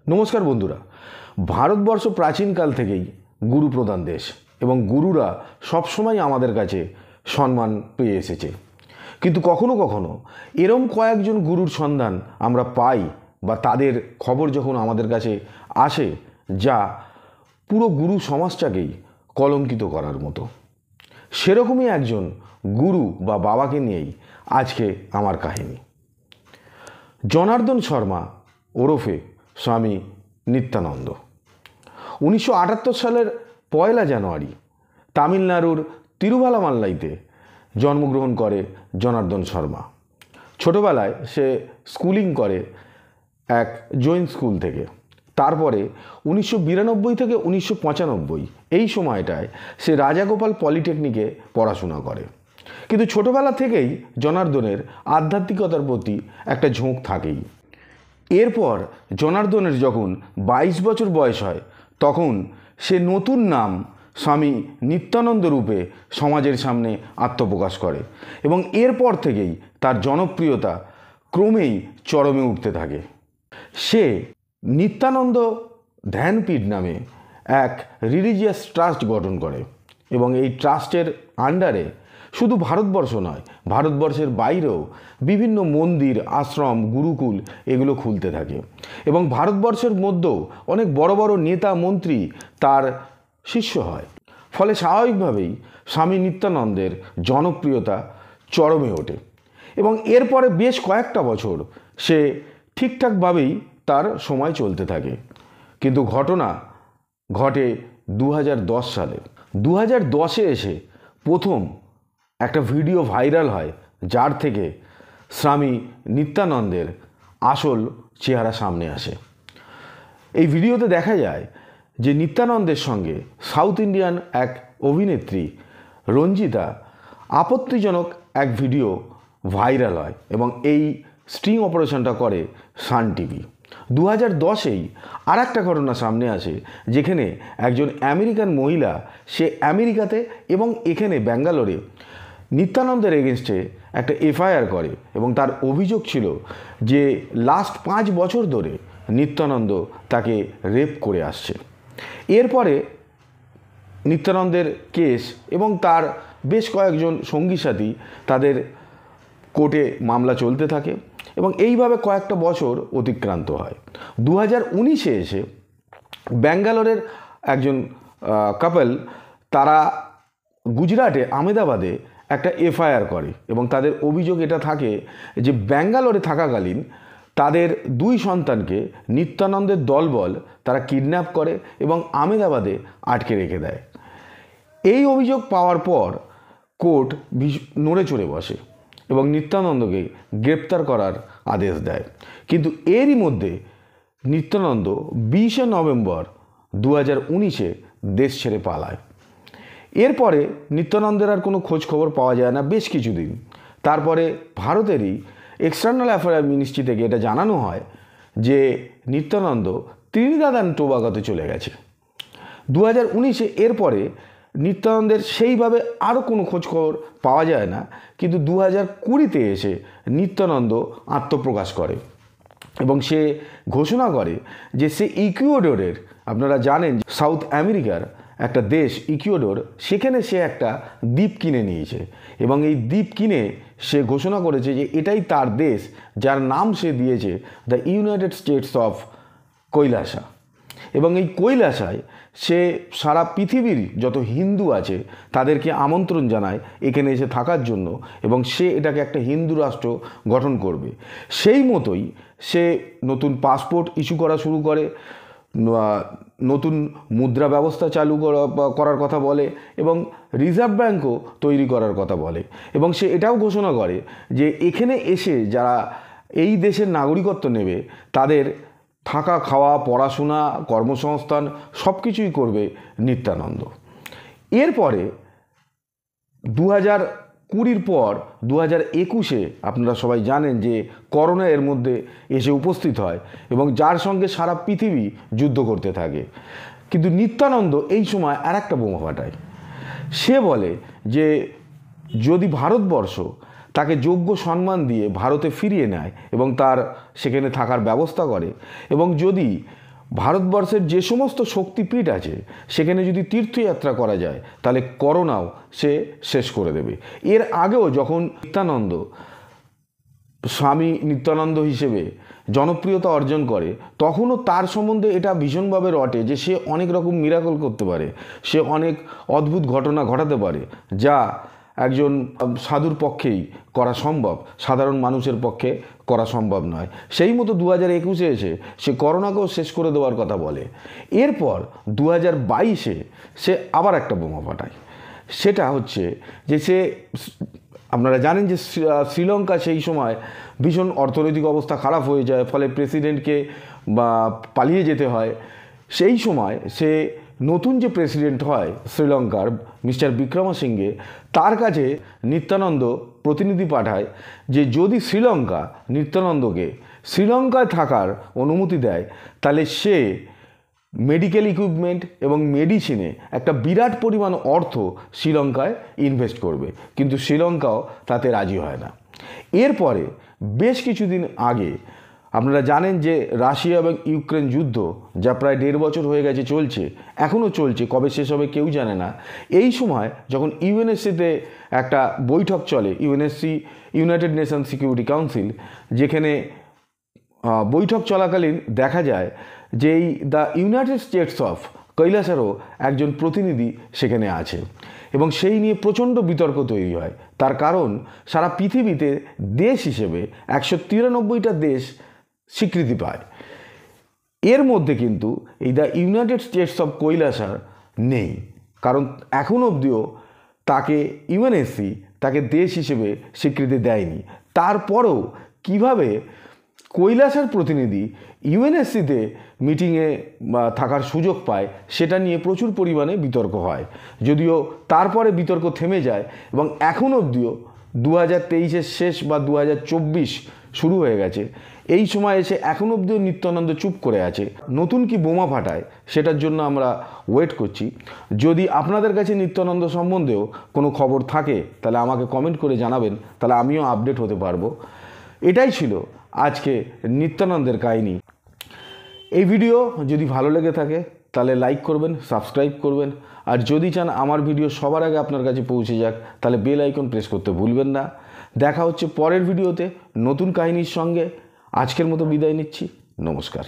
নমস্কার বন্ধুরা। ভারতবর্ষ প্রাচীনকাল থেকেই গুরু প্রধান দেশ এবং গুরুরা সবসময় আমাদের কাছে সম্মান পেয়ে এসেছে। কিন্তু কখনো কখনো এরম কয়েকজন গুরুর সন্ধান আমরা পাই বা তাদের খবর যখন আমাদের কাছে আসে যা পুরো গুরু সমাজটাকেই কলঙ্কিত করার মতো। সেরকমই একজন গুরু বা বাবাকে নিয়েই আজকে আমার কাহিনী। জনার্দন শর্মা ওরফে স্বামী নিত্যানন্দ 1978 সালের 1 জানুয়ারি তামিলনাড়ুর তিরুভালামাল্লাইতে জন্মগ্রহণ করে জনার্দন শর্মা। ছোটবেলায় সে স্কুলিং করে এক জৈন স্কুল থেকে। তারপরে 1992 থেকে 1995 এই সময়টায় সে রাজাগোপাল পলিটেকনিকে পড়াশোনা করে। কিন্তু ছোটবেলা থেকেই জনার্দনের আধ্যাত্মিকতার প্রতি একটা ঝোঁক থাকেই। এরপর জনার্দনের যখন 22 বছর বয়স হয় তখন সে নতুন নাম স্বামী নিত্যানন্দ রূপে সমাজের সামনে আত্মপ্রকাশ করে এবং এরপর থেকেই তার জনপ্রিয়তা ক্রমেই চরমে উঠতে থাকে। সে নিত্যানন্দ ধ্যানপীঠ নামে এক রিলিজিয়াস ট্রাস্ট গঠন করে এবং এই ট্রাস্টের আন্ডারে শুধু ভারতবর্ষ নয়, ভারতবর্ষের বাইরেও বিভিন্ন মন্দির, আশ্রম, গুরুকুল এগুলো খুলতে থাকে এবং ভারতবর্ষের মধ্যেও অনেক বড় বড় নেতা মন্ত্রী তার শিষ্য হয়। ফলে স্বাভাবিকভাবেই স্বামী নিত্যানন্দের জনপ্রিয়তা চরমে ওঠে এবং এরপরে বেশ কয়েকটা বছর সে ঠিকঠাকভাবেই তার সময় চলতে থাকে। কিন্তু ঘটনা ঘটে 2010 সালে। 2010-এ এসে প্রথম একটা ভিডিও ভাইরাল হয় যার থেকে স্বামী নিত্যানন্দের আসল চেহারা সামনে আসে। এই ভিডিওতে দেখা যায় যে নিত্যানন্দের সঙ্গে সাউথ ইন্ডিয়ান এক অভিনেত্রী রঞ্জিতা আপত্তিজনক এক ভিডিও ভাইরাল হয় এবং এই স্টিং অপারেশনটা করে সান টিভি। 2010-এই আর একটা ঘটনা সামনে আসে যেখানে একজন আমেরিকান মহিলা সে আমেরিকাতে এবং এখানে ব্যাঙ্গালোরে নিত্যানন্দের এগেনস্টে একটা এফআইআর করে এবং তার অভিযোগ ছিল যে লাস্ট 5 বছর ধরে নিত্যানন্দ তাকে রেপ করে আসছে। এরপরে নিত্যানন্দের কেস এবং তার বেশ কয়েকজন সঙ্গী সাথী তাদের কোর্টে মামলা চলতে থাকে এবং এইভাবে কয়েকটা বছর অতিক্রান্ত হয়। 2019-এ এসে ব্যাঙ্গালোরের একজন কাপল তারা গুজরাটে আহমেদাবাদে একটা এফআইআর করে এবং তাদের অভিযোগ এটা থাকে যে ব্যাঙ্গালোরে থাকাকালীন তাদের 2 সন্তানকে নিত্যানন্দের দলবল তারা কিডন্যাপ করে এবং আহমেদাবাদে আটকে রেখে দেয়। এই অভিযোগ পাওয়ার পর কোর্ট নড়ে চড়ে বসে এবং নিত্যানন্দকে গ্রেপ্তার করার আদেশ দেয়। কিন্তু এরই মধ্যে নিত্যানন্দ 20 নভেম্বর 2019-এ দেশ ছেড়ে পালায়। এরপরে নিত্যানন্দের আর কোনো খোঁজ খবর পাওয়া যায় না বেশ কিছুদিন। তারপরে ভারতেরই এক্সটার্নাল অ্যাফেয়ার মিনিস্ট্রি থেকে এটা জানানো হয় যে নিত্যানন্দ ত্রিনিদাদ অ্যান্ড টোবাগোতে চলে গেছে। 2019-এ এরপরে নিত্যানন্দের সেইভাবে আরও কোনো খোঁজখবর পাওয়া যায় না। কিন্তু 2020-তে এসে নিত্যানন্দ আত্মপ্রকাশ করে এবং সে ঘোষণা করে যে সে ইকুয়েডরের, আপনারা জানেন সাউথ আমেরিকার একটা দেশ ইকুয়েডর, সেখানে সে একটা দ্বীপ কিনে নিয়েছে এবং এই দ্বীপ কিনে সে ঘোষণা করেছে যে এটাই তার দেশ, যার নাম সে দিয়েছে the United states of Kailasa. এবং এই কৈলাসায় সে সারা পৃথিবীর যত হিন্দু আছে তাদেরকে আমন্ত্রণ জানায় এখানে এসে থাকার জন্য এবং সে এটাকে একটা হিন্দু রাষ্ট্র গঠন করবে। সেই মতোই সে নতুন পাসপোর্ট ইস্যু করা শুরু করে, নতুন মুদ্রা ব্যবস্থা চালু করার কথা বলে এবং রিজার্ভ ব্যাঙ্কও তৈরি করার কথা বলে এবং সে এটাও ঘোষণা করে যে এখানে এসে যারা এই দেশের নাগরিকত্ব নেবে তাদের থাকা, খাওয়া, পড়াশোনা, কর্মসংস্থান সব কিছুই করবে নিত্যানন্দ। এরপরে 2020-র পর 2021-এ আপনারা সবাই জানেন যে করোনা এর মধ্যে এসে উপস্থিত হয় এবং যার সঙ্গে সারা পৃথিবী যুদ্ধ করতে থাকে। কিন্তু নিত্যানন্দ এই সময় আর একটা বোমা ফাটায়। সে বলে যে যদি ভারতবর্ষ তাকে যোগ্য সম্মান দিয়ে ভারতে ফিরিয়ে নেয় এবং তার সেখানে থাকার ব্যবস্থা করে এবং যদি ভারতবর্ষের যে সমস্ত শক্তিপীঠ আছে সেখানে যদি তীর্থযাত্রা করা যায় তাহলে করোনাও সে শেষ করে দেবে। এর আগেও যখন নিত্যানন্দ স্বামী নিত্যানন্দ হিসেবে জনপ্রিয়তা অর্জন করে তখনও তার সম্বন্ধে এটা ভীষণভাবে রটে যে সে অনেক রকম মিরাকল করতে পারে, সে অনেক অদ্ভুত ঘটনা ঘটাতে পারে যা একজন সাধুর পক্ষেই করা সম্ভব, সাধারণ মানুষের পক্ষে করা সম্ভব নয়। সেই মতো 2021-এ এসে সে করোনাকেও শেষ করে দেওয়ার কথা বলে। এরপর 2022-এ সে আবার একটা বোমা ফাটায়। সেটা হচ্ছে যে সে, আপনারা জানেন যে শ্রীলঙ্কা সেই সময় ভীষণ অর্থনৈতিক অবস্থা খারাপ হয়ে যায়, ফলে প্রেসিডেন্টকে পালিয়ে যেতে হয়। সেই সময় সে নতুন যে প্রেসিডেন্ট হয় শ্রীলঙ্কার মিস্টার বিক্রমসিঙ্ঘে, তার কাছে নিত্যানন্দ প্রতিনিধি পাঠায় যে যদি শ্রীলঙ্কা নিত্যানন্দকে শ্রীলঙ্কায় থাকার অনুমতি দেয় তাহলে সে মেডিকেল ইকুইপমেন্ট এবং মেডিসিনে একটা বিরাট পরিমাণ অর্থ শ্রীলঙ্কায় ইনভেস্ট করবে, কিন্তু শ্রীলঙ্কাও তাতে রাজি হয় না। এরপরে বেশ কিছুদিন আগে আপনারা জানেন যে রাশিয়া এবং ইউক্রেন যুদ্ধ, যা প্রায় 1.5 বছর হয়ে গেছে চলছে, এখনও চলছে, কবে শেষ হবে কেউ জানে না। এই সময় যখন ইউএনএসসিতে একটা বৈঠক চলে, UNSC United nation security council, যেখানে বৈঠক চলাকালীন দেখা যায় যে এই দ্য ইউনাইটেড স্টেটস অফ কৈলাসেরও একজন প্রতিনিধি সেখানে আছে এবং সেই নিয়ে প্রচণ্ড বিতর্ক তৈরি হয়। তার কারণ সারা পৃথিবীতে দেশ হিসেবে 193টা দেশ স্বীকৃতি পায়, এর মধ্যে কিন্তু এই দ্য ইউনাইটেড স্টেটস অফ কৈলাসার নেই, কারণ এখন অবধিও তাকে ইউএনএসসি তাকে দেশ হিসেবে স্বীকৃতি দেয়নি। তারপরেও কিভাবে কৈলাসের প্রতিনিধি ইউএনএসসিতে মিটিংয়ে থাকার সুযোগ পায় সেটা নিয়ে প্রচুর পরিমাণে বিতর্ক হয়, যদিও তারপরে বিতর্ক থেমে যায় এবং এখন অবধিও 2023-এর শেষ বা 2024 শুরু হয়ে গেছে, এই সময় এসে এখন অবধিও নিত্যানন্দ চুপ করে আছে। নতুন কি বোমা ফাটায় সেটার জন্য আমরা ওয়েট করছি। যদি আপনাদের কাছে নিত্যানন্দ সম্বন্ধেও কোনো খবর থাকে তাহলে আমাকে কমেন্ট করে জানাবেন, তাহলে আমিও আপডেট হতে পারবো। এটাই ছিল আজকে নিত্যানন্দের কাহিনী। এই ভিডিও যদি ভালো লেগে থাকে তাহলে লাইক করবেন, সাবস্ক্রাইব করবেন, আর যদি চান আমার ভিডিও সবার আগে আপনার কাছে পৌঁছে যাক তাহলে বেল আইকন প্রেস করতে ভুলবেন না। দেখা হচ্ছে পরের ভিডিওতে নতুন কাহিনীর সঙ্গে। আজকের মতো বিদায় নিচ্ছি, নমস্কার।